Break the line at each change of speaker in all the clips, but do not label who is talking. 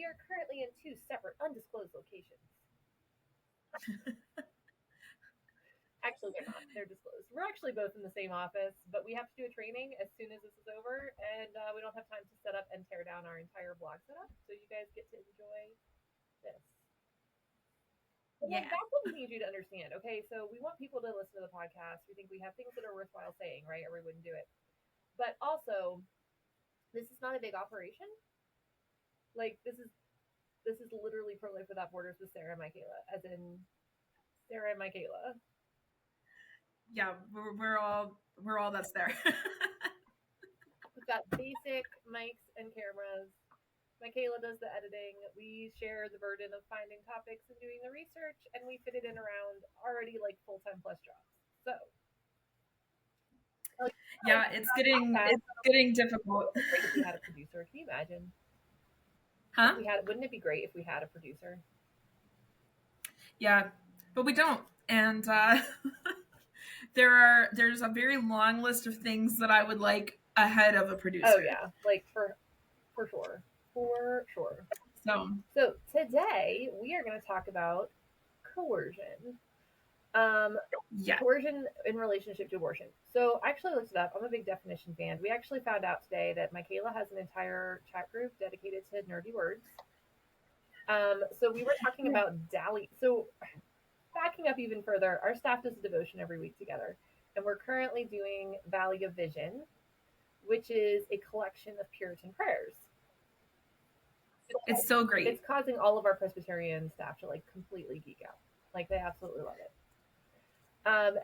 are currently in two separate, undisclosed locations. Actually, they're not. They're disclosed. We're actually both in the same office, but we have to do a training as soon as this is over, and we don't have time to set up and tear down our entire blog setup. So you guys get to enjoy this. But like
Yeah.
that's what we need you to understand. Okay, so we want people to listen to the podcast. We think we have things that are worthwhile saying, right? Or we wouldn't do it. But also, this is not a big operation. Like this is literally Pro Life Without Borders with Sarah and Mikayla, as in Sarah and Mikayla.
Yeah, we're all that's there.
We've got basic mics and cameras. Mikayla does the editing. We share the burden of finding topics and doing the research, and we fit it in around already like full time plus jobs. So,
Yeah, it's getting difficult.
It'd be great if we had a producer. Can you imagine?
Huh?
If we had, wouldn't it be great if we had a producer?
Yeah, but we don't. And there's a very long list of things that I would like ahead of a producer.
Oh yeah, like for sure, for sure. So today we are going to talk about coercion.
Yeah.
Coercion in relationship to abortion. So I actually looked it up. I'm a big definition fan. We actually found out today that Mikayla has an entire chat group dedicated to nerdy words. So we were talking about dally. So backing up even further, our staff does a devotion every week together, and we're currently doing Valley of Vision, which is a collection of Puritan prayers.
It's so great.
It's causing all of our Presbyterian staff to like completely geek out. Like they absolutely love it.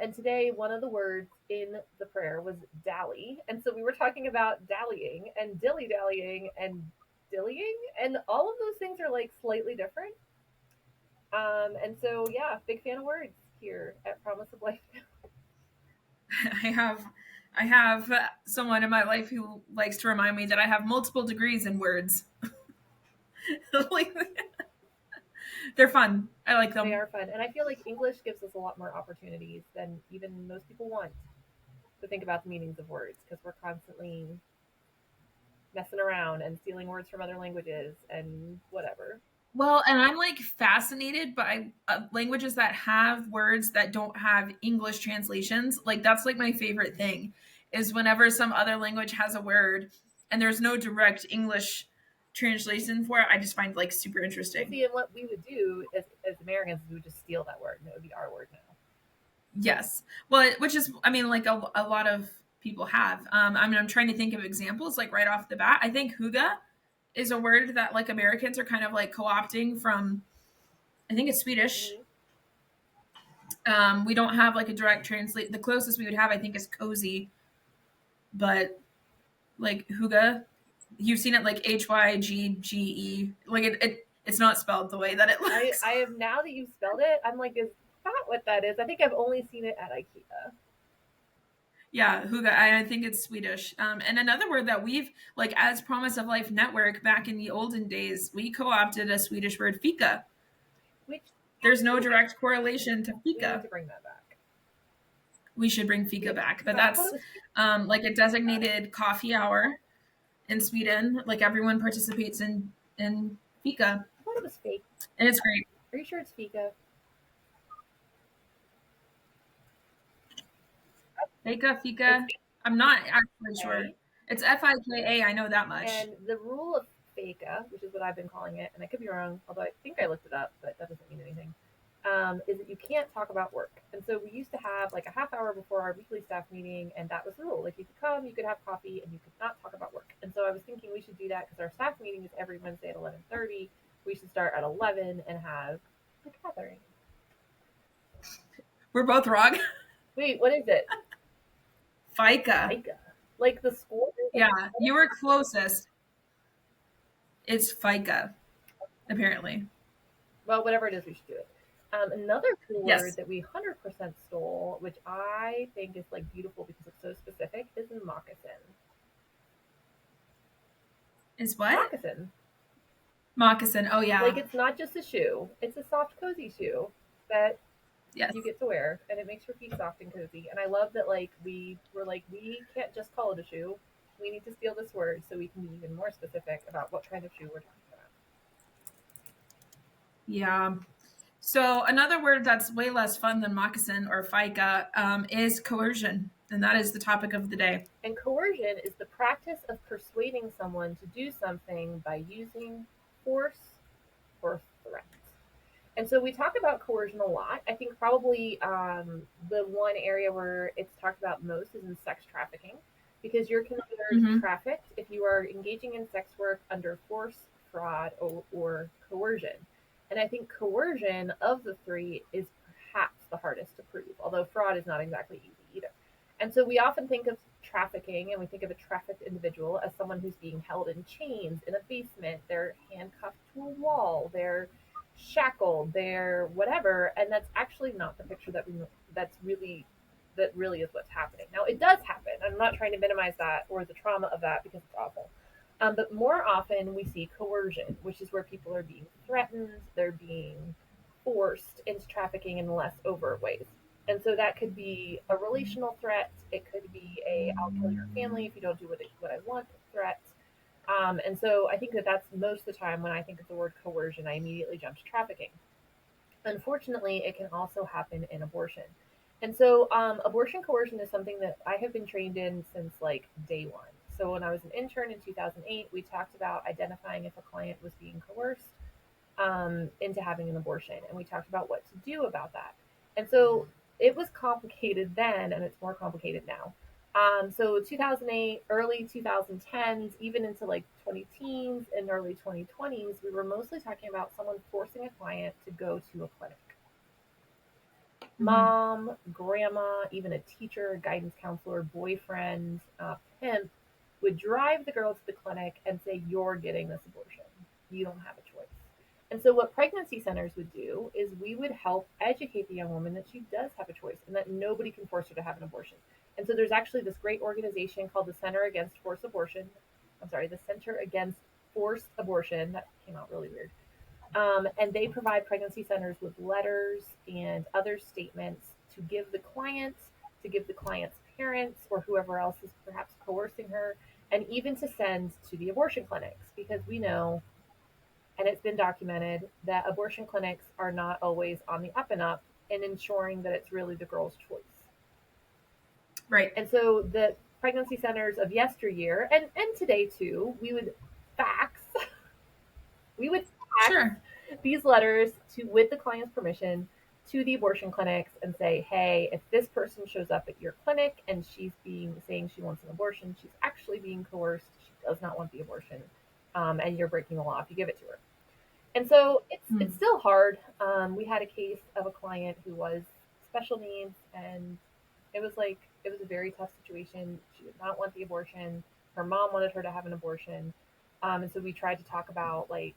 And today, one of the words in the prayer was dally. And so we were talking about dallying and dilly-dallying and dillying. And all of those things are like slightly different. And so, yeah, big fan of words here at Promise of Life.
I have someone in my life who likes to remind me that I have multiple degrees in words. They're fun. I like them.
They are fun. And I feel like English gives us a lot more opportunities than even most people want to think about the meanings of words, because we're constantly messing around and stealing words from other languages and whatever.
Well, and I'm like fascinated by languages that have words that don't have English translations. Like that's like my favorite thing is whenever some other language has a word and there's no direct English translation for it, I just find like super interesting.
See, and what we would do as Americans is we would just steal that word and it would be our word now.
Yes. Well, which is, I mean, like a lot of people have. I mean, I'm trying to think of examples like right off the bat. I think "huga" is a word that like Americans are kind of like co-opting from, I think it's Swedish.
Mm-hmm.
We don't have like a direct translate. The closest we would have, I think, is cozy. But like "huga," you've seen it like HYGGE. Like it's not spelled the way that it looks.
I have, now that you've spelled it, I'm like, is that what that is? I think I've only seen it at IKEA.
Yeah, "huga." I think it's Swedish. And another word that we've, like, as Promise of Life Network back in the olden days, we co-opted a Swedish word, fika.
Which
there's no direct correlation to fika.
We need to bring that back.
We should bring fika back, but that's like a designated coffee hour in Sweden. Like everyone participates in fika.
I thought it was fake,
and it's great.
Are you sure it's fika?
Fika. I'm not actually sure. It's FIKA. I know that much.
And the rule of fika, which is what I've been calling it, and I could be wrong, although I think I looked it up, but that doesn't mean anything, is that you can't talk about work. And so we used to have like a half hour before our weekly staff meeting, and that was the rule. Like you could come, you could have coffee, and you could not talk about work. And so I was thinking we should do that because our staff meeting is every Wednesday at 11:30. We should start at 11 and have a gathering.
We're both wrong.
Wait, what is it?
FICA.
Like the school?
Yeah, you were closest. It's FICA, apparently.
Well, whatever it is, we should do it. Another cool word that we 100% stole, which I think is like beautiful because it's so specific, is moccasin.
Is what?
Moccasin.
Moccasin. Oh yeah.
Like it's not just a shoe; it's a soft, cozy shoe that you get to wear, and it makes your feet soft and cozy. And I love that like we were like, we can't just call it a shoe. We need to steal this word so we can be even more specific about what kind of shoe we're talking about.
Yeah. So another word that's way less fun than moccasin or FICA is coercion, and that is the topic of the day.
And coercion is the practice of persuading someone to do something by using force or threat. And so we talk about coercion a lot. I think probably the one area where it's talked about most is in sex trafficking, because you're considered
Hmm.
trafficked if you are engaging in sex work under force, fraud, or coercion. And I think coercion of the three is perhaps the hardest to prove, although fraud is not exactly easy either. And so we often think of trafficking and we think of a trafficked individual as someone who's being held in chains in a basement, they're handcuffed to a wall, they're shackled, they're whatever, and that's actually not the picture that's really that really is what's happening. Now it does happen. I'm not trying to minimize that or the trauma of that because it's awful. But more often we see coercion, which is where people are being threatened, they're being forced into trafficking in less overt ways. And so that could be a relational threat. It could be a "I'll kill your family if you don't do what I want" threat. And so I think that that's most of the time when I think of the word coercion, I immediately jump to trafficking. Unfortunately, it can also happen in abortion. And so abortion coercion is something that I have been trained in since like day one. So when I was an intern in 2008, we talked about identifying if a client was being coerced into having an abortion, and we talked about what to do about that. And so it was complicated then, and it's more complicated now. So 2008, early 2010s, even into like 20 teens and early 2020s, we were mostly talking about someone forcing a client to go to a clinic.
Hmm.
Mom, grandma, even a teacher, guidance counselor, boyfriend, pimp would drive the girl to the clinic and say, "You're getting this abortion. You don't have a choice." And so, what pregnancy centers would do is we would help educate the young woman that she does have a choice and that nobody can force her to have an abortion. And so, there's actually this great organization called the Center Against Forced Abortion. I'm sorry, the Center Against Forced Abortion. That came out really weird. And they provide pregnancy centers with letters and other statements to give the client, to give the client's parents, or whoever else is perhaps coercing her, and even to send to the abortion clinics, because we know, and it's been documented, that abortion clinics are not always on the up and up in ensuring that it's really the girl's choice.
Right.
And so the pregnancy centers of yesteryear, and today too, fax we would fax
Sure.
these letters to with the client's permission to the abortion clinics and say, "Hey, if this person shows up at your clinic and she's being saying she wants an abortion, she's actually being coerced. She does not want the abortion, and you're breaking the law if you give it to her." And so it's
Mm.
still hard. We had a case of a client who was special needs, and it was a very tough situation. She did not want the abortion. Her mom wanted her to have an abortion, and so we tried to talk about like,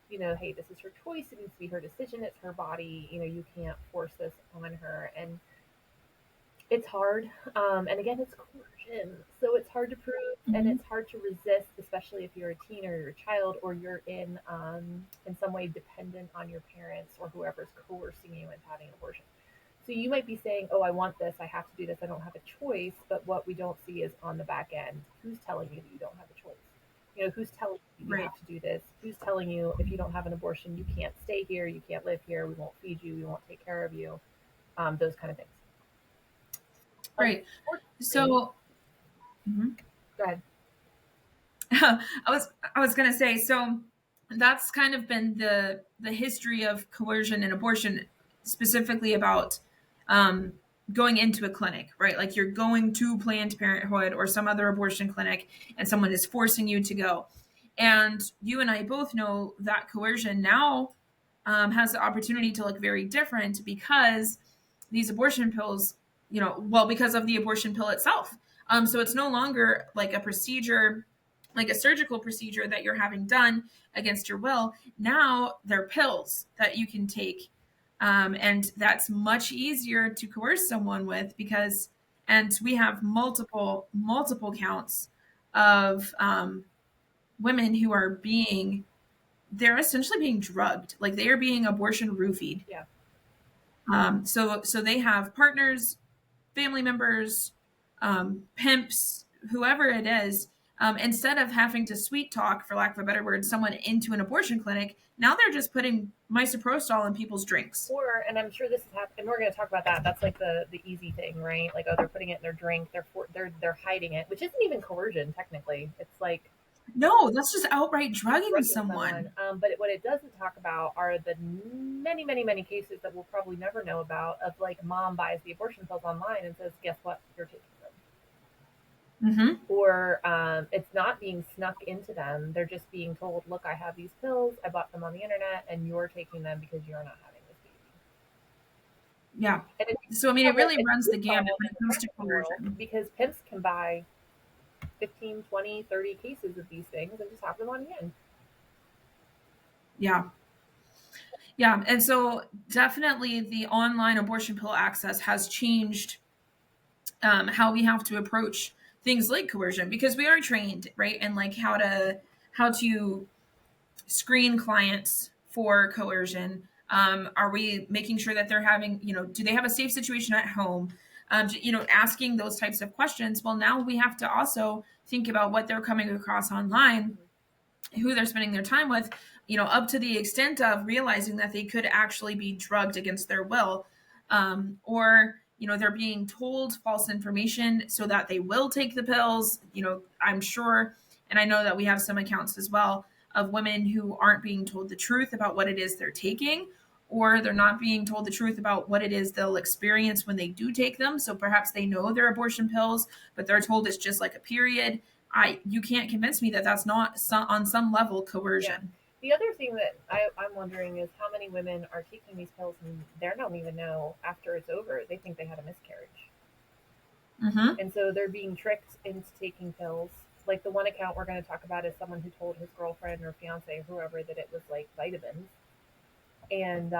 hey, this is her choice. It needs to be her decision. It's her body. You can't force this on her. And it's hard. And again, it's coercion. So it's hard to prove and
Hmm.
it's hard to resist, especially if you're a teen or you're a child or you're in some way dependent on your parents or whoever's coercing you into having an abortion. So you might be saying, "Oh, I want this. I have to do this. I don't have a choice." But what we don't see is on the back end, who's telling you that you don't have a choice? Who's telling you you
Right.
have to do this? Who's telling you if you don't have an abortion, you can't stay here, you can't live here, we won't feed you, we won't take care of you, those kind of things.
Right.
Unfortunately,
So, mhm.
go ahead.
I was gonna say, so that's kind of been the history of coercion and abortion, specifically about um, going into a clinic, right? Like you're going to Planned Parenthood or some other abortion clinic, and someone is forcing you to go. And you and I both know that coercion now has the opportunity to look very different because these abortion pills, well, because of the abortion pill itself. So it's no longer like a procedure, like a surgical procedure that you're having done against your will. Now they're pills that you can take. And that's much easier to coerce someone with because, and we have multiple counts of women who are they're essentially being drugged. Like they are being abortion roofied.
Yeah.
So they have partners, family members, pimps, whoever it is, Instead of having to sweet talk, for lack of a better word, someone into an abortion clinic, now they're just putting misoprostol in people's drinks.
Or, and I'm sure this is happening, and we're going to talk about that. That's like the easy thing, right? Like, oh, they're putting it in their drink. They're hiding it, which isn't even coercion technically. It's like
No, that's just outright drugging
drugging someone.
someone.
But what it doesn't talk about are the many, many, many cases that we'll probably never know about of like mom buys the abortion pills online and says, "Guess what? You're taking them."
Mm-hmm.
Or it's not being snuck into them. They're just being told, "Look, I have these pills. I bought them on the internet, and you're taking them because you're not having this baby."
Yeah.
And
So, I mean, it really
it's
runs the gamut
in
when it
the
comes to
practical world
coercion.
because pimps can buy 15, 20, 30 cases of these things and just have them on hand.
Yeah. Yeah. And so, definitely, the online abortion pill access has changed how we have to approach things like coercion because we are trained, right? And like how to screen clients for coercion. Are we making sure that they're having, do they have a safe situation at home? Asking those types of questions. Well, now we have to also think about what they're coming across online, who they're spending their time with, up to the extent of realizing that they could actually be drugged against their will, or they're being told false information so that they will take the pills. I'm sure, and I know that we have some accounts as well of women who aren't being told the truth about what it is they're taking, or they're not being told the truth about what it is they'll experience when they do take them. So perhaps they know they're abortion pills, but they're told it's just like a period. You can't convince me that that's not on some level
Yeah.
coercion.
The other thing that I'm wondering is how many women are taking these pills and they don't even know after it's over, they think they had a miscarriage.
Mm-hmm.
And so they're being tricked into taking pills. Like the one account we're going to talk about is someone who told his girlfriend or fiance or whoever that it was like vitamins. And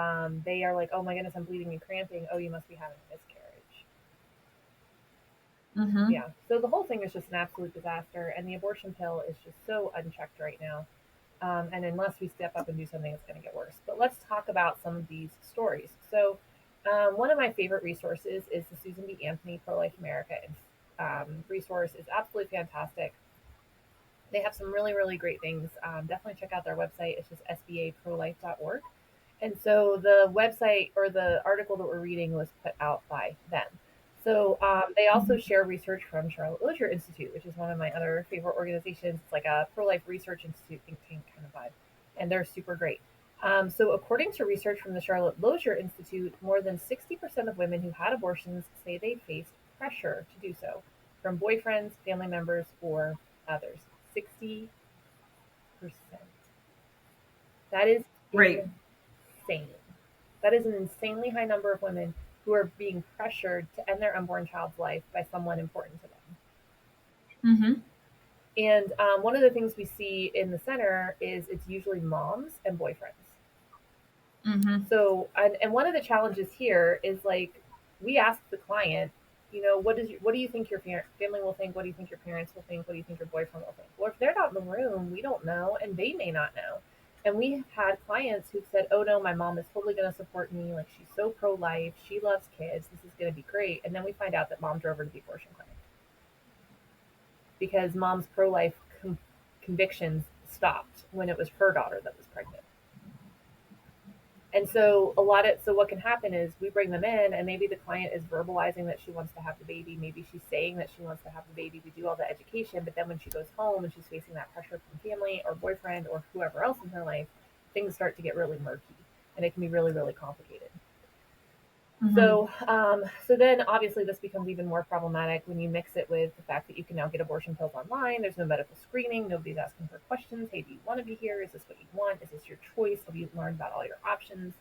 they are like, "Oh my goodness, I'm bleeding and cramping. Oh, you must be having a miscarriage."
Mm-hmm.
Yeah. So the whole thing is just an absolute disaster. And the abortion pill is just so unchecked right now. And unless we step up and do something, it's going to get worse. But let's talk about some of these stories. So, one of my favorite resources is the Susan B. Anthony Pro Life America resource. Is absolutely fantastic. They have some really, really great things. Definitely check out their website. It's just sbaprolife.org. And so the website or the article that we're reading was put out by them. So they also share research from Charlotte Lozier Institute, which is one of my other favorite organizations. It's like a pro-life research institute think tank kind of vibe, and they're super great. So according to research from the Charlotte Lozier Institute, more than 60% of women who had abortions say they faced pressure to do so from boyfriends, family members, or others. 60%. That is
Right.
insane. That is an insanely high number of women who are being pressured to end their unborn child's life by someone important to them.
Mm-hmm.
And one of the things we see in the center is it's usually moms and boyfriends.
Mm-hmm.
So, and one of the challenges here is like we ask the client, what do you think your family will think? What do you think your parents will think? What do you think your boyfriend will think? Well, if they're not in the room, we don't know, and they may not know. And we had clients who said, "Oh no, my mom is totally going to support me. Like she's so pro life. She loves kids. This is going to be great." And then we find out that mom drove her to the abortion clinic because mom's pro life convictions stopped when it was her daughter that was pregnant. And so so what can happen is we bring them in and maybe the client is verbalizing that she wants to have the baby. Maybe she's saying that she wants to have the baby. We do all the education, but then when she goes home and she's facing that pressure from family or boyfriend or whoever else in her life, things start to get really murky and it can be really, really complicated.
Mm-hmm.
So then obviously this becomes even more problematic when you mix it with the fact that you can now get abortion pills online. There's no medical screening. Nobody's asking for questions. Hey, do you want to be here? Is this what you want? Is this your choice? Have you learned about all your options?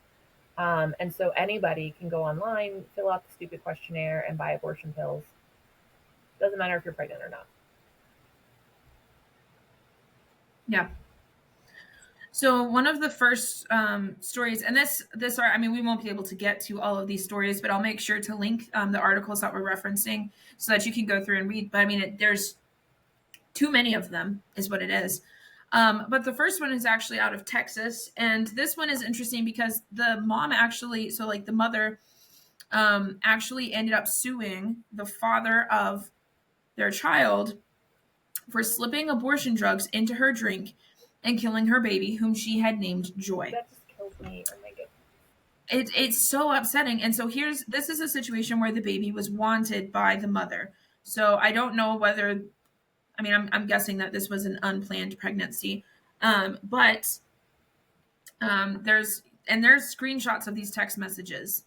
And so anybody can go online, fill out the stupid questionnaire, and buy abortion pills. Doesn't matter if you're pregnant or not.
Yeah. So one of the first stories, and this are, I mean, we won't be able to get to all of these stories, but I'll make sure to link the articles that we're referencing so that you can go through and read. But I mean, there's too many of them, is what it is. But the first one is actually out of Texas, and this one is interesting because the mom actually, so like the mother, actually ended up suing the father of their child for slipping abortion drugs into her drink and killing her baby, whom she had named Joy.
That just kills me. Oh my goodness.
It's so upsetting. And so this is a situation where the baby was wanted by the mother. So I don't know whether, I mean, I'm guessing that this was an unplanned pregnancy. But there's screenshots of these text messages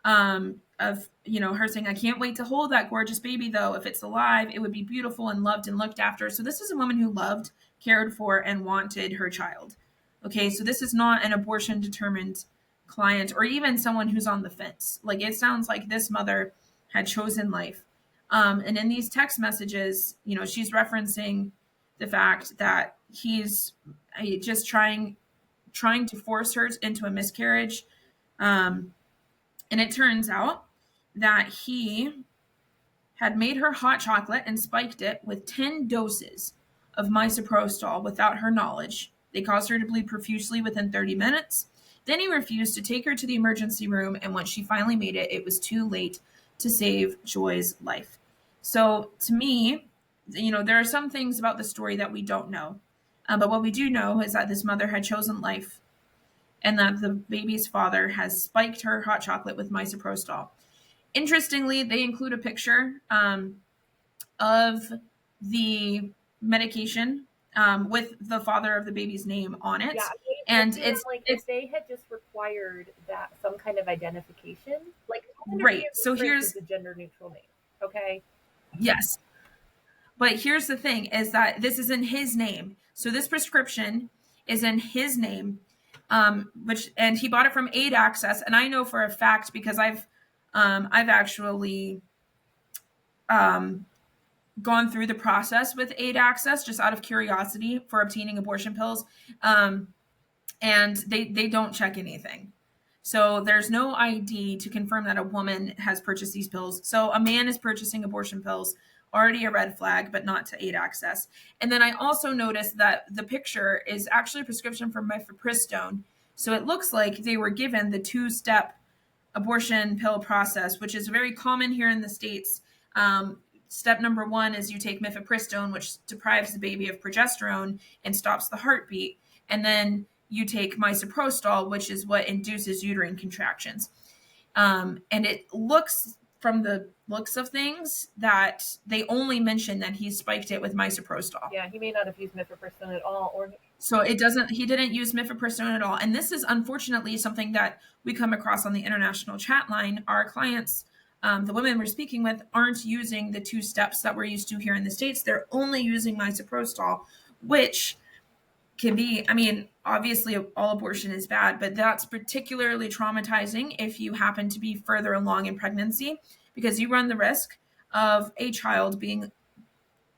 of her saying, "I can't wait to hold that gorgeous baby, though. If it's alive, it would be beautiful and loved and looked after." So this is a woman who loved, cared for, and wanted her child. Okay, so this is not an abortion determined client or even someone who's on the fence. Like, it sounds like this mother had chosen life. And in these text messages, she's referencing the fact that he's just trying to force her into a miscarriage. And it turns out that he had made her hot chocolate and spiked it with 10 doses of misoprostol without her knowledge. They caused her to bleed profusely within 30 minutes. Then he refused to take her to the emergency room, and when she finally made it, it was too late to save Joy's life. So to me, there are some things about the story that we don't know. But what we do know is that this mother had chosen life and that the baby's father has spiked her hot chocolate with misoprostol. Interestingly, they include a picture of the medication with the father of the baby's name on it.
Yeah,
And
it's like if they had just required that some kind of identification, like
right. So here's
the gender neutral name. Okay.
Yes. But here's the thing is that this is in his name. So this prescription is in his name. And he bought it from Aid Access, and I know for a fact because I've actually gone through the process with Aid Access just out of curiosity for obtaining abortion pills, and they don't check anything. So there's no ID to confirm that a woman has purchased these pills. So a man is purchasing abortion pills, already a red flag, but not to Aid Access. And then I also noticed that the picture is actually a prescription for mifepristone. So it looks like they were given the 2-step abortion pill process, which is very common here in the States. Step number 1 is you take mifepristone, which deprives the baby of progesterone and stops the heartbeat. And then you take misoprostol, which is what induces uterine contractions. And it looks, from the looks of things, that they only mention that he spiked it with misoprostol.
Yeah, he may not have used mifepristone at all, or
so he didn't use mifepristone at all. And this is unfortunately something that we come across on the international chat line. Our clients, the women we're speaking with, aren't using the 2 steps that we're used to here in the States. They're only using misoprostol, which can be, I mean, obviously all abortion is bad, but that's particularly traumatizing if you happen to be further along in pregnancy, because you run the risk of a child being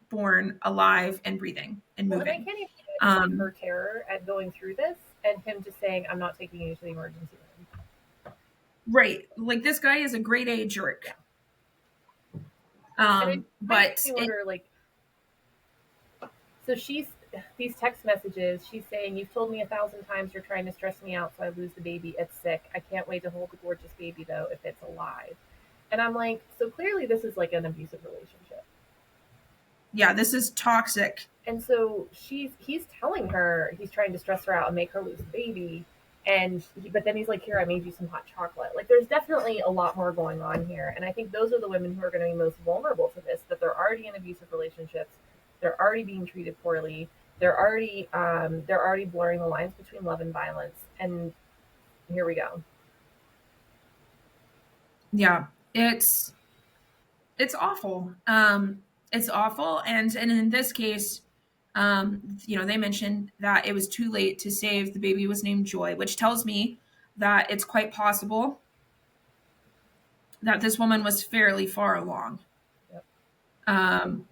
born alive and breathing and moving.
And I can't even imagine her terror at going through this and him just saying, "I'm not taking you to the emergency room."
Right. Like, this guy is a grade A jerk. But
so these text messages, she's saying, "You've told me 1,000 times you're trying to stress me out so I lose the baby. It's sick. I can't wait to hold the gorgeous baby, though, if it's alive." And I'm like, so clearly this is like an abusive relationship.
Yeah, this is toxic.
And so he's telling her he's trying to stress her out and make her lose the baby. But then he's like, "Here, I made you some hot chocolate." Like, there's definitely a lot more going on here. And I think those are the women who are going to be most vulnerable to this, that they're already in abusive relationships. They're already being treated poorly. They're already blurring the lines between love and violence. And here we go.
Yeah, it's awful. It's awful. And in this case, they mentioned that it was too late to save. The baby was named Joy, which tells me that it's quite possible that this woman was fairly far along. Yep.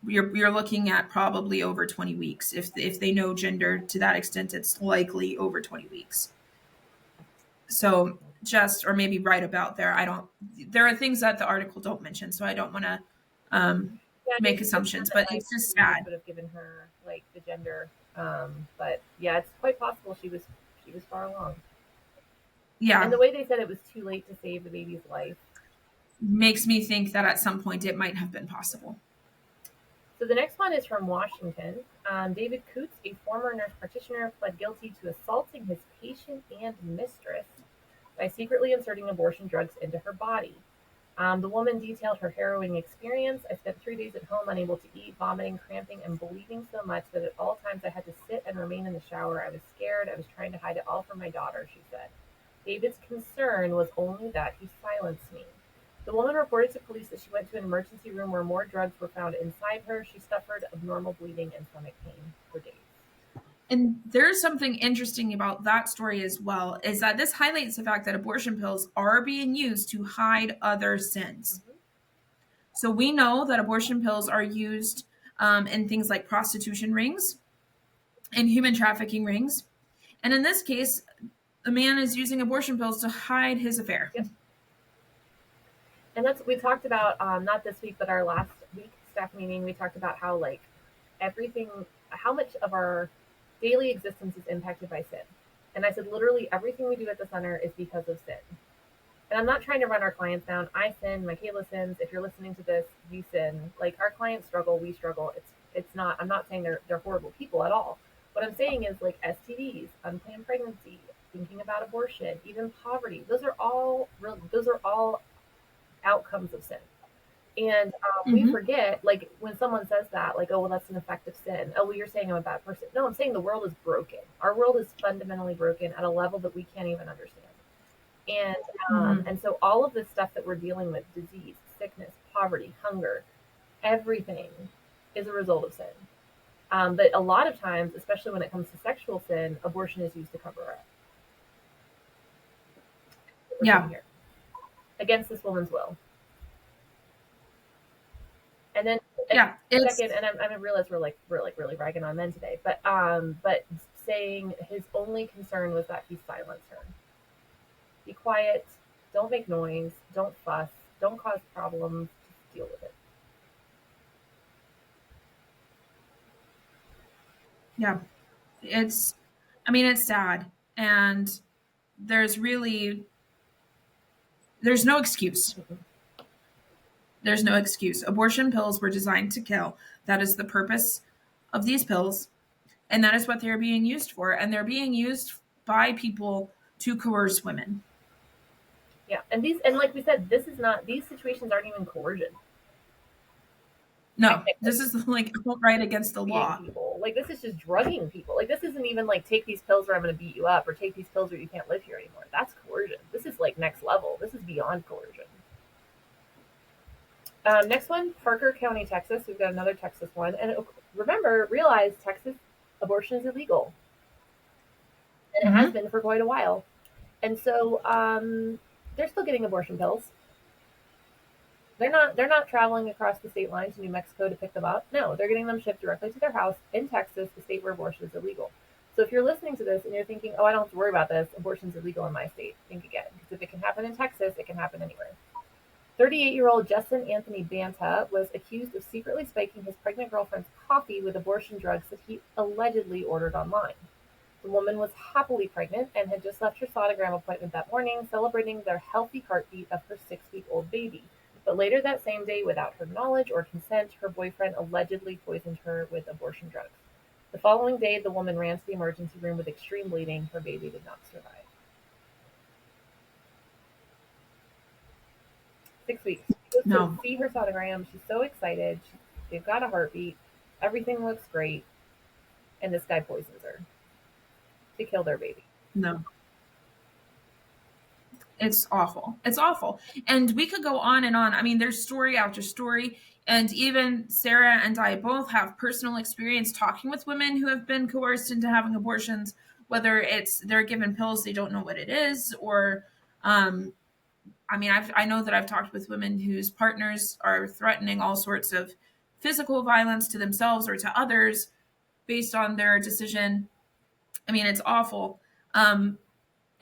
You're looking at probably over 20 weeks. If they know gender to that extent, it's likely over 20 weeks. So or maybe right about there. There are things that the article don't mention, so I don't want to make assumptions, but it's just sad.
Would have given her like the gender, but yeah, it's quite possible she was far along.
Yeah,
and the way they said it was too late to save the baby's life
makes me think that at some point it might have been possible.
So the next one is from Washington. David Coots, a former nurse practitioner, pled guilty to assaulting his patient and mistress by secretly inserting abortion drugs into her body. The woman detailed her harrowing experience. I spent 3 days at home, unable to eat, vomiting, cramping, and bleeding so much that at all times I had to sit and remain in the shower. I was scared. I was trying to hide it all from my daughter, she said. David's concern was only that he silenced me. The woman reported to police that she went to an emergency room where more drugs were found inside her. She suffered abnormal bleeding and stomach pain for days.
And there's something interesting about that story as well, is that this highlights the fact that abortion pills are being used to hide other sins.
Mm-hmm.
So we know that abortion pills are used in things like prostitution rings and human trafficking rings. And in this case, the man is using abortion pills to hide his affair.
Yep. And that's we talked about not this week, but our last week staff meeting. We talked about how like everything, how much of our daily existence is impacted by sin. And I said literally everything we do at the center is because of sin. And I'm not trying to run our clients down. I sin, Mikayla sins. If you're listening to this, you sin. Like our clients struggle, we struggle. It's not. I'm not saying they're horrible people at all. What I'm saying is like STDs, unplanned pregnancy, thinking about abortion, even poverty. Those are all real. Those are all outcomes of sin. And we forget, like, when someone says that, like, oh, well, that's an effect of sin. Oh, well, you're saying I'm a bad person. No, I'm saying the world is broken. Our world is fundamentally broken at a level that we can't even understand. And so all of this stuff that we're dealing with, disease, sickness, poverty, hunger, everything is a result of sin. But a lot of times, especially when it comes to sexual sin, abortion is used to cover up.
Yeah.
Here. Against this woman's will. And then second, and I realize we're really ragging on men today, but saying his only concern was that he silenced her. Be quiet, don't make noise, don't fuss, don't cause problems, just deal with it.
Yeah. It's sad. And there's no excuse.
Mm-hmm.
There's no excuse. Abortion pills were designed to kill. That is the purpose of these pills. And that is what they're being used for. And they're being used by people to coerce women.
Yeah. And like we said, these situations aren't even coercion.
No, this is like right against the law.
People. Like this is just drugging people. Like this isn't even like take these pills or I'm going to beat you up, or take these pills or you can't live here anymore. That's coercion. This is like next level. This is beyond coercion. Next one, Parker County, Texas. We've got another Texas one. And realize Texas abortion is illegal. And it has been for quite a while. And so they're still getting abortion pills. They're not traveling across the state line to New Mexico to pick them up. No, they're getting them shipped directly to their house in Texas, the state where abortion is illegal. So if you're listening to this and you're thinking, oh, I don't have to worry about this, abortion's illegal in my state, think again. Because if it can happen in Texas, it can happen anywhere. 38-year-old Justin Anthony Banta was accused of secretly spiking his pregnant girlfriend's coffee with abortion drugs that he allegedly ordered online. The woman was happily pregnant and had just left her sonogram appointment that morning, celebrating their healthy heartbeat of her 6-week-old baby. But later that same day, without her knowledge or consent, her boyfriend allegedly poisoned her with abortion drugs. The following day, the woman ran to the emergency room with extreme bleeding. Her baby did not survive. 6 weeks. She goes to see her sonogram. She's so excited. They've got a heartbeat. Everything looks great. And this guy poisons her to kill their baby.
No. It's awful. It's awful. And we could go on and on. I mean, there's story after story. And even Sarah and I both have personal experience talking with women who have been coerced into having abortions, whether it's they're given pills, they don't know what it is, or, I know that I've talked with women whose partners are threatening all sorts of physical violence to themselves or to others based on their decision. I mean, it's awful. And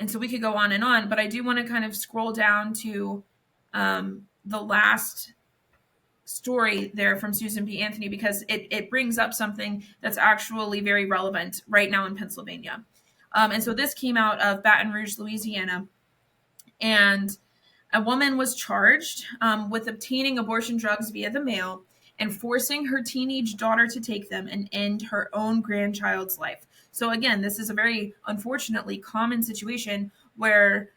so we could go on, but I do want to kind of scroll down to the last story there from Susan B. Anthony, because it brings up something that's actually very relevant right now in Pennsylvania. And so this came out of Baton Rouge, Louisiana. And a woman was charged with obtaining abortion drugs via the mail and forcing her teenage daughter to take them and end her own grandchild's life. So, again, this is a very unfortunately common situation where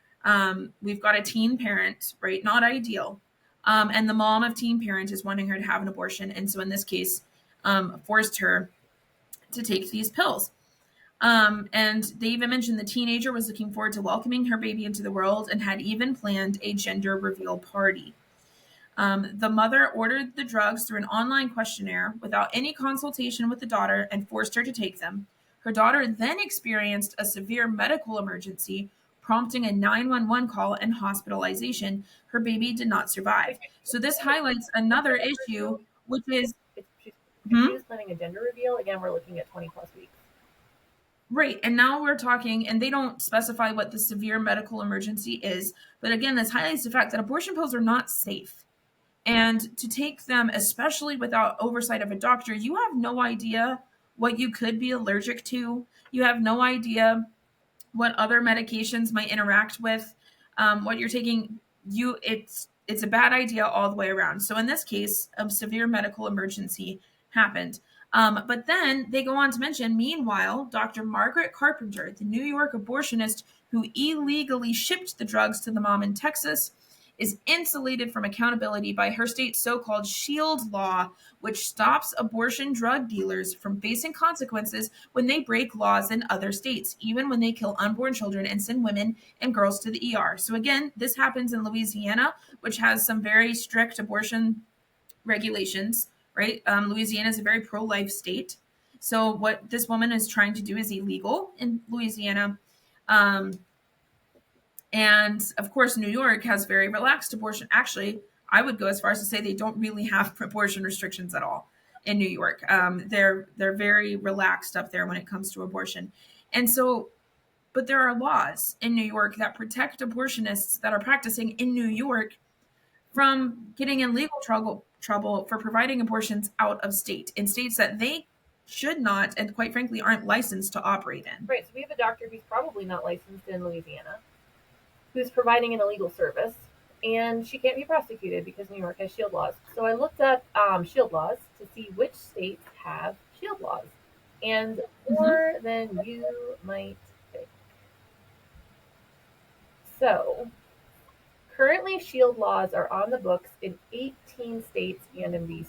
we've got a teen parent, right? Not ideal. And the mom of teen parent is wanting her to have an abortion. And so, in this case, forced her to take these pills. And they even mentioned the teenager was looking forward to welcoming her baby into the world and had even planned a gender reveal party. The mother ordered the drugs through an online questionnaire without any consultation with the daughter and forced her to take them. Her daughter then experienced a severe medical emergency, prompting a 911 call and hospitalization. Her baby did not survive. So, this highlights another issue, which is
If she was planning a gender reveal, again, we're looking at 20 plus weeks.
Right. And now we're talking, and they don't specify what the severe medical emergency is. But again, this highlights the fact that abortion pills are not safe. And to take them, especially without oversight of a doctor, you have no idea what you could be allergic to. You have no idea what other medications might interact with what you're taking. It's a bad idea all the way around. So in this case, a severe medical emergency happened. But then they go on to mention, meanwhile, Dr. Margaret Carpenter, the New York abortionist who illegally shipped the drugs to the mom in Texas, is insulated from accountability by her state's so-called shield law, which stops abortion drug dealers from facing consequences when they break laws in other states, even when they kill unborn children and send women and girls to the ER. So again, this happens in Louisiana, which has some very strict abortion regulations, right? Louisiana is a very pro-life state. So what this woman is trying to do is illegal in Louisiana. And of course, New York has very relaxed abortion. Actually, I would go as far as to say they don't really have abortion restrictions at all in New York. They're very relaxed up there when it comes to abortion. And so, but there are laws in New York that protect abortionists that are practicing in New York from getting in legal trouble for providing abortions out of state in states that they should not and quite frankly aren't licensed to operate in.
Right. So we have a doctor who's probably not licensed in Louisiana, who's providing an illegal service, and she can't be prosecuted because New York has shield laws. So I looked up shield laws to see which states have shield laws, and more than you might think. So currently, shield laws are on the books in 18 states and in BC.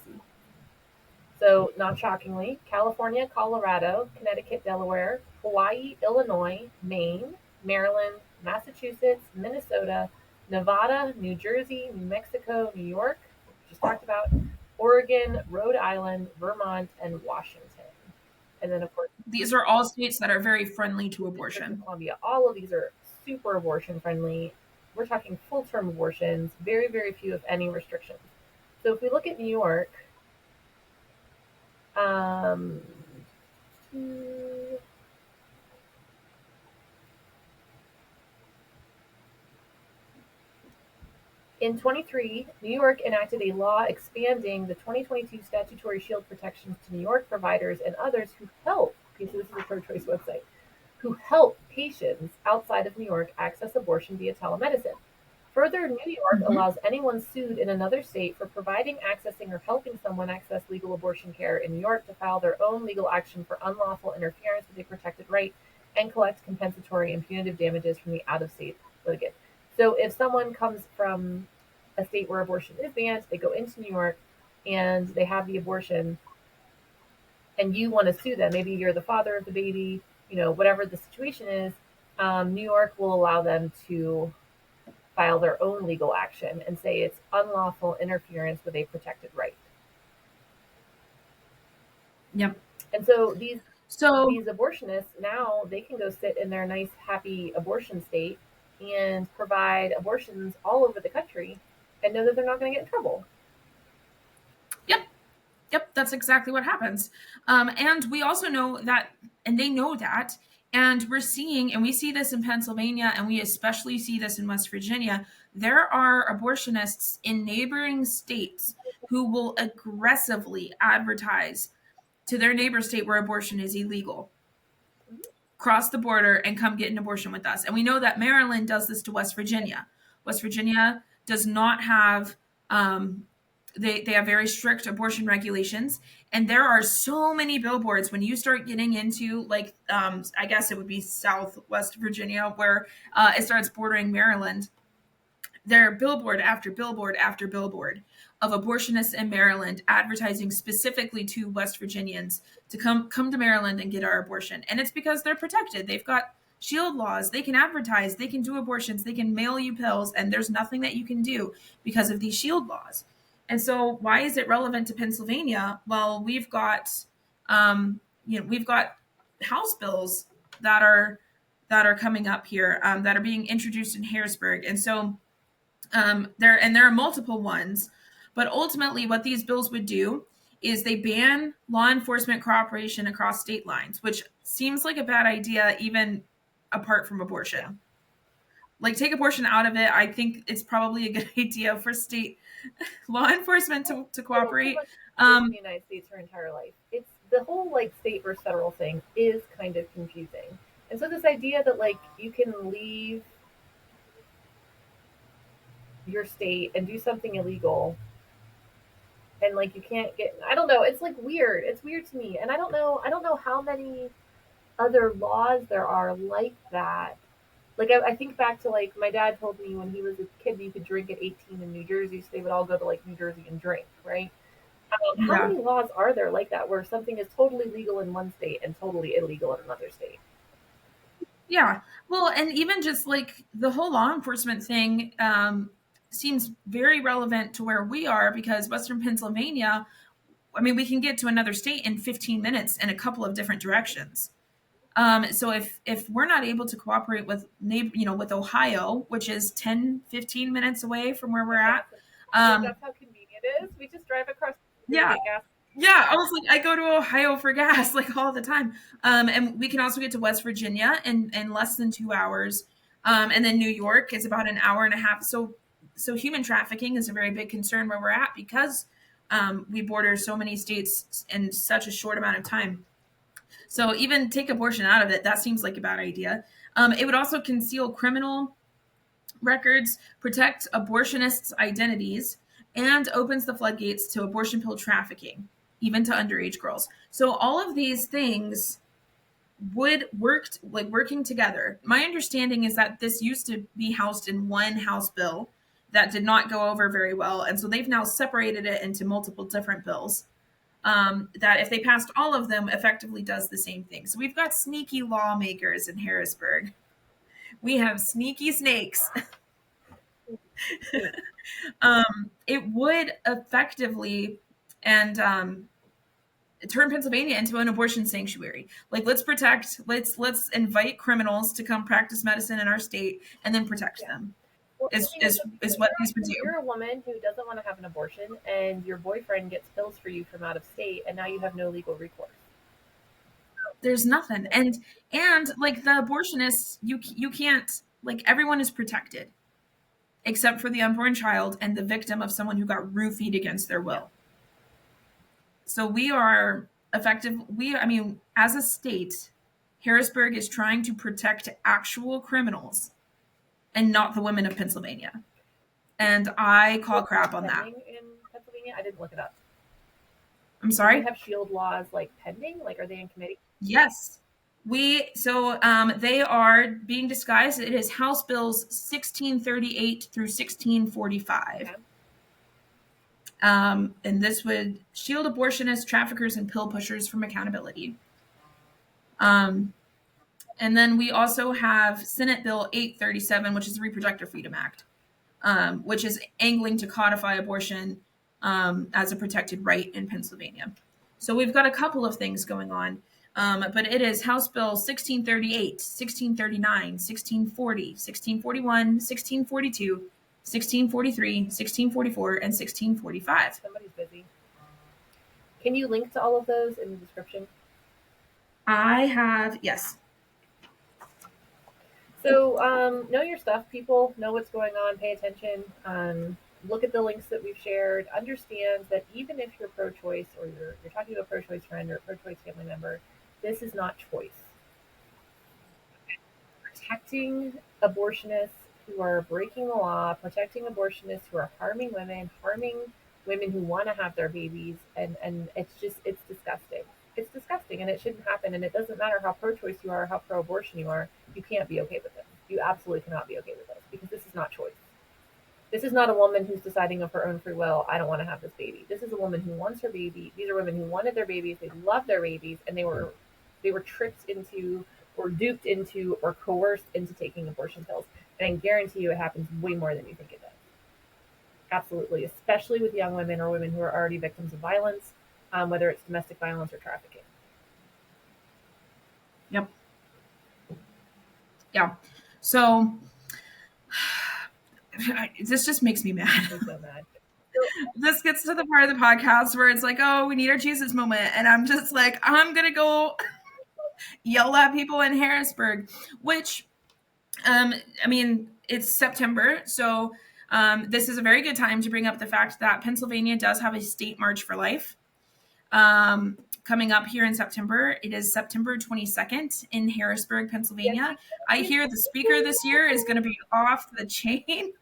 So, not shockingly, California, Colorado, Connecticut, Delaware, Hawaii, Illinois, Maine, Maryland, Massachusetts, Minnesota, Nevada, New Jersey, New Mexico, New York, just talked about, Oregon, Rhode Island, Vermont, and Washington. And then, of course,
these are all states that are very friendly to abortion.
Columbia. All of these are super abortion friendly. We're talking full term abortions, very, very few, if any, restrictions. So if we look at New York, in 23, New York enacted a law expanding the 2022 statutory shield protections to New York providers and others who help, because this is a pro-choice website, who help patients outside of New York access abortion via telemedicine. Further, New York allows anyone sued in another state for providing, accessing, or helping someone access legal abortion care in New York to file their own legal action for unlawful interference with a protected right and collect compensatory and punitive damages from the out-of-state litigant. So if someone comes from a state where abortion is banned, they go into New York and they have the abortion, and you want to sue them, maybe you're the father of the baby, whatever the situation is, New York will allow them to file their own legal action and say it's unlawful interference with a protected right.
Yep.
And so these abortionists, now they can go sit in their nice, happy abortion state and provide abortions all over the country and know that they're not going to get in trouble.
Yep, that's exactly what happens. And we also know that, and they know that, and we're seeing, and we see this in Pennsylvania, and we especially see this in West Virginia, there are abortionists in neighboring states who will aggressively advertise to their neighbor state where abortion is illegal. Cross the border and come get an abortion with us. And we know that Maryland does this to West Virginia. West Virginia does not have they have very strict abortion regulations, and there are so many billboards when you start getting into like I guess it would be Southwest Virginia where it starts bordering Maryland. There are billboard after billboard after billboard of abortionists in Maryland advertising specifically to West Virginians to come to Maryland and get our abortion. And it's because they're protected. They've got shield laws. They can advertise, they can do abortions, they can mail you pills, and there's nothing that you can do because of these shield laws. And so why is it relevant to Pennsylvania? Well, we've got House bills that are coming up here that are being introduced in Harrisburg. And so there are multiple ones, but ultimately what these bills would do is they ban law enforcement cooperation across state lines, which seems like a bad idea even apart from abortion. Like take abortion out of it, I think it's probably a good idea for state law enforcement to cooperate.
In the United States her entire life. It's the whole like state versus federal thing is kind of confusing. And so this idea that like you can leave your state and do something illegal and like you can't get, I don't know, it's like weird. It's weird to me. And I don't know how many other laws there are like that. Like I think back to like my dad told me when he was a kid you could drink at 18 in New Jersey, so they would all go to like New Jersey and drink, right? How
Yeah.
many laws are there like that where something is totally legal in one state and totally illegal in another state?
Yeah. Well, and even just like the whole law enforcement thing seems very relevant to where we are because Western Pennsylvania, I mean, we can get to another state in 15 minutes in a couple of different directions. So if we're not able to cooperate with with Ohio, which is 10, 15 minutes away from where we're
Yeah,
at,
like
um,
that's how convenient it is. We just drive across the street and
yeah,
get gas.
yeah, I was like, I go to Ohio for gas like all the time. And we can also get to West Virginia in less than 2 hours. And then New York is about an hour and a half. So human trafficking is a very big concern where we're at because we border so many states in such a short amount of time. So even take abortion out of it, that seems like a bad idea. It would also conceal criminal records, protect abortionists' identities, and opens the floodgates to abortion pill trafficking, even to underage girls. So all of these things would work like working together. My understanding is that this used to be housed in one House bill that did not go over very well, and so they've now separated it into multiple different bills. That if they passed all of them, effectively does the same thing. So we've got sneaky lawmakers in Harrisburg. We have sneaky snakes. It would effectively and turn Pennsylvania into an abortion sanctuary. Like let's invite criminals to come practice medicine in our state and then protect
Yeah.
them.
Well, the
Is
thing is,
is is what these would do.
you're a woman who doesn't want to have an abortion, and your boyfriend gets pills for you from out of state, and now you have no legal recourse.
There's nothing. And like the abortionists, you can't like everyone is protected except for the unborn child and the victim of someone who got roofied against their
Yeah.
will. So we are effective. I mean, as a state, Harrisburg is trying to protect actual criminals and not the women of Pennsylvania. And I call
What's
crap on that.
pending in Pennsylvania? I didn't look it up.
I'm
Do they
sorry?
have shield laws like pending? Like, are they in committee?
Yes. They are being disguised. It is House Bills 1638 through 1645.
Okay.
And this would shield abortionists, traffickers, and pill pushers from accountability. Um, and then we also have Senate Bill 837, which is the Reproductive Freedom Act, which is angling to codify abortion as a protected right in Pennsylvania. So we've got a couple of things going on. But it is House Bill 1638, 1639, 1640, 1641, 1642, 1643, 1644, and 1645.
Somebody's busy. Can you link to all of those in the description?
I have, yes.
So know your stuff, people. Know what's going on. Pay attention. Look at the links that we've shared. Understand that even if you're pro-choice or you're talking to a pro-choice friend or a pro-choice family member, this is not choice. Protecting abortionists who are breaking the law, protecting abortionists who are harming women, harming women who want to have their babies, and it's disgusting. It's disgusting, and it shouldn't happen. And it doesn't matter how pro-choice you are, or how pro-abortion you are. You can't be okay with this. You absolutely cannot be okay with this because this is not choice. This is not a woman who's deciding of her own free will, I don't want to have this baby. This is a woman who wants her baby. These are women who wanted their babies, they love their babies, and they were tricked into or duped into or coerced into taking abortion pills. And I guarantee you it happens way more than you think it does. Absolutely, especially with young women or women who are already victims of violence, whether it's domestic violence or trafficking.
Yep. Yeah. So this just makes me mad.
I'm so mad.
This gets to the part of the podcast where it's like, oh, we need our Jesus moment. And I'm just like, I'm going to go yell at people in Harrisburg, which, I mean, it's September. So this is a very good time to bring up the fact that Pennsylvania does have a state march for life coming up here in September. It is September 22nd in Harrisburg, Pennsylvania. I hear the speaker this year is going to be off the chain.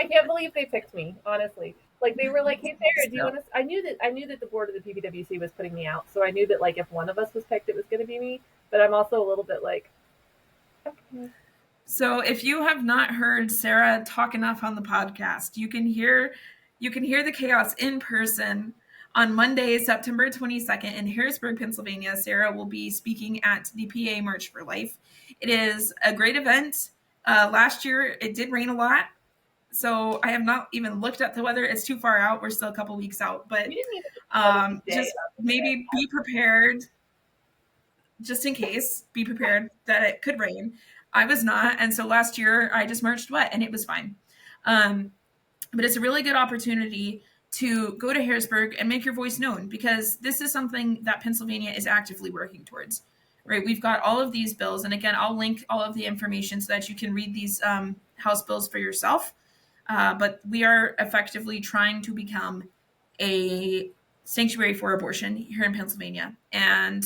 I can't believe they picked me, honestly. Like they were like, "Hey Sarah, do you want to?" I knew that the board of the PPWC was putting me out, so I knew that like if one of us was picked, it was going to be me. But I'm also a little bit like, okay.
So if you have not heard Sarah talk enough on the podcast, you can hear the chaos in person on Monday, September 22nd in Harrisburg, Pennsylvania. Sarah will be speaking at the PA March for Life. It is a great event. Last year it did rain a lot. So I have not even looked at the weather. It's too far out. We're still a couple weeks out, but just maybe be prepared just in case. Be prepared that it could rain. I was not. And so last year I just marched wet and it was fine. But it's a really good opportunity to go to Harrisburg and make your voice known because this is something that Pennsylvania is actively working towards. Right? We've got all of these bills. And again, I'll link all of the information so that you can read these House bills for yourself. But we are effectively trying to become a sanctuary for abortion here in Pennsylvania. And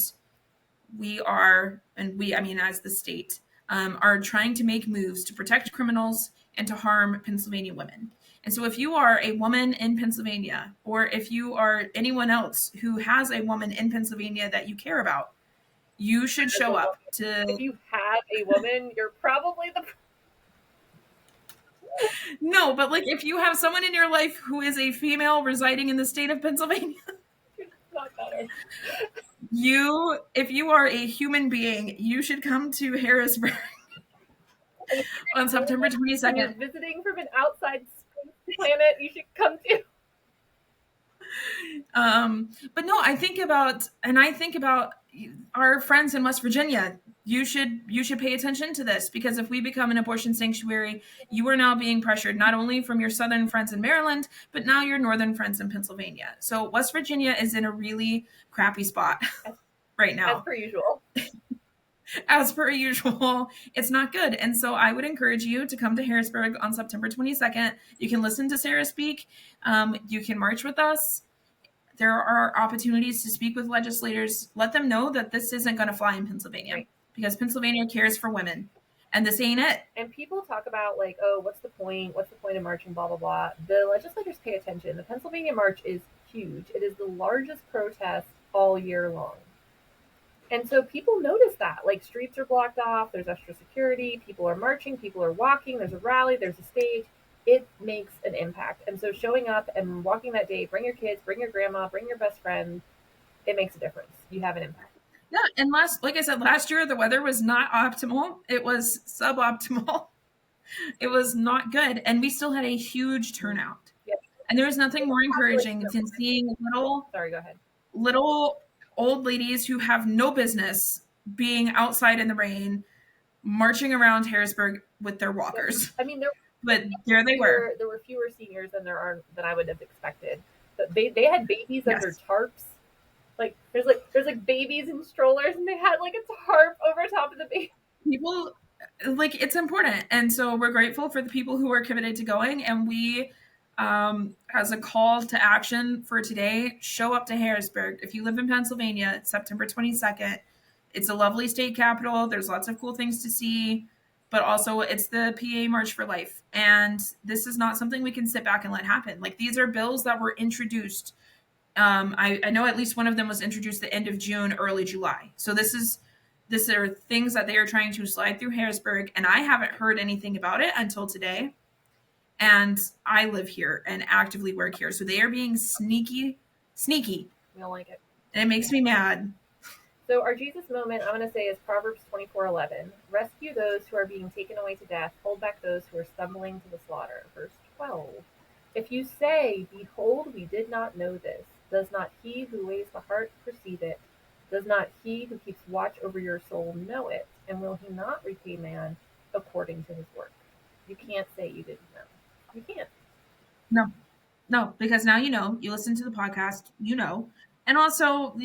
as the state, are trying to make moves to protect criminals and to harm Pennsylvania women. And so if you are a woman in Pennsylvania, or if you are anyone else who has a woman in Pennsylvania that you care about, you should show up to...
If you have a woman, you're probably the...
No, but like if you have someone in your life who is a female residing in the state of Pennsylvania,
not better.
If you are a human being, you should come to Harrisburg on September 22nd.
When you're visiting from an outside planet, you should come to.
But no, I think about our friends in West Virginia. You should pay attention to this because if we become an abortion sanctuary, you are now being pressured not only from your southern friends in Maryland, but now your northern friends in Pennsylvania. So West Virginia is in a really crappy spot right now.
As per usual.
As per usual, it's not good. And so I would encourage you to come to Harrisburg on September 22nd. You can listen to Sarah speak. You can march with us. There are opportunities to speak with legislators. Let them know that this isn't going to fly in Pennsylvania. Right. Because Pennsylvania cares for women. And this ain't it.
And people talk about like, oh, what's the point? What's the point of marching, blah, blah, blah. The legislators pay attention. The Pennsylvania March is huge. It is the largest protest all year long. And so people notice that. Like streets are blocked off. There's extra security. People are marching. People are walking. There's a rally. There's a stage. It makes an impact. And so showing up and walking that day, bring your kids, bring your grandma, bring your best friend. It makes a difference. You have an impact.
Yeah, and like I said, last year the weather was not optimal. It was suboptimal. It was not good, and we still had a huge turnout.
Yep.
And there was nothing more encouraging than seeing little old ladies who have no business being outside in the rain, marching around Harrisburg with their walkers.
I mean,
there they were.
There were fewer seniors than I would have expected. But they had babies under tarps. Like there's babies in strollers and they had like a tarp over top of the baby.
People like it's important. And so we're grateful for the people who are committed to going. And we, as a call to action for today, show up to Harrisburg. If you live in Pennsylvania, it's September 22nd. It's a lovely state capital. There's lots of cool things to see. but also it's the PA March for Life. And this is not something we can sit back and let happen. Like, these are bills that were introduced. I know at least one of them was introduced the end of June, early July. So this are things that they are trying to slide through Harrisburg, and I haven't heard anything about it until today. And I live here and actively work here. So they are being sneaky.
We don't like it.
And it makes me mad.
So our Jesus moment, I'm going to say, is Proverbs 24:11. Rescue those who are being taken away to death. Hold back those who are stumbling to the slaughter. Verse 12. If you say, behold, we did not know this, does not he who weighs the heart perceive it? Does not he who keeps watch over your soul know it? And will he not repay man according to his work? You can't say you didn't know. You can't.
No, because now you know. You listen to the podcast, you know. And also,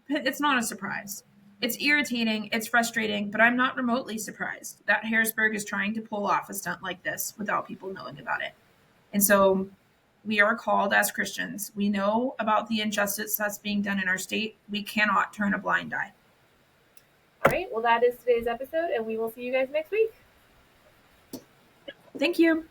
it's not a surprise. It's irritating, it's frustrating, but I'm not remotely surprised that Harrisburg is trying to pull off a stunt like this without people knowing about it. And so we are called as Christians. We know about the injustice that's being done in our state. We cannot turn a blind eye.
All right, well, that is today's episode, and we will see you guys next week.
Thank you.